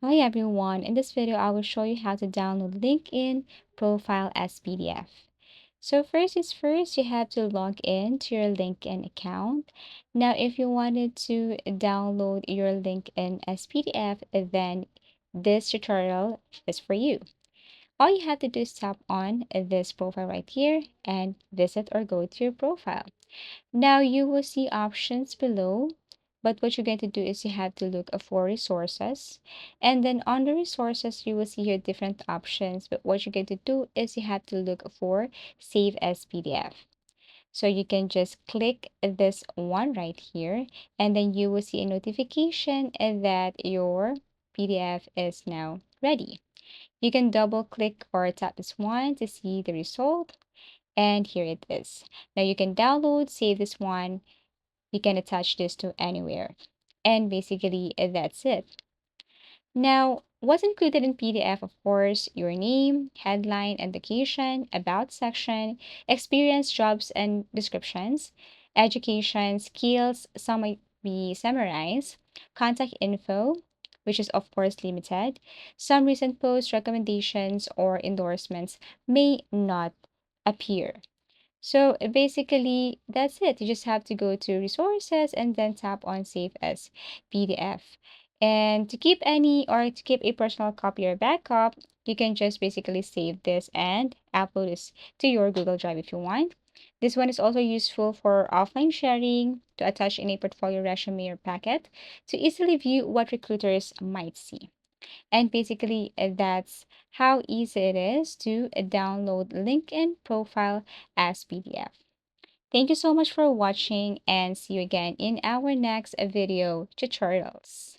Hi everyone, in this video I will show you how to download LinkedIn profile as PDF. So first is first, you have to log in to your LinkedIn account. Now if you wanted to download your LinkedIn as PDF, then this tutorial is for you. All you have to do is tap on this profile right here and visit or go to your profile. Now you will see options below, but what you're going to do is you have to look for resources. And then on the resources, you will see here different options. But what you're going to do is you have to look for Save as PDF. So you can just click this one right here, and then you will see a notification that your PDF is now ready. You can double click or tap this one to see the result, and here it is. Now you can download, save this one, you can attach this to anywhere. And basically, that's it. Now, what's included in PDF, of course, your name, headline and location, about section, experience, jobs and descriptions, education, skills, some might be summarized, contact info, which is of course limited. Some recent posts, recommendations, or endorsements may not appear. So basically, that's it. You just have to go to resources and then tap on save as PDF. And to keep any or to keep a personal copy or backup, you can just basically save this and upload this to your Google Drive if you want. This one is also useful for offline sharing, to attach in a portfolio, resume, or packet, to easily view what recruiters might see. And basically, that's how easy it is to download LinkedIn profile as PDF. Thank you so much for watching and see you again in our next video tutorials.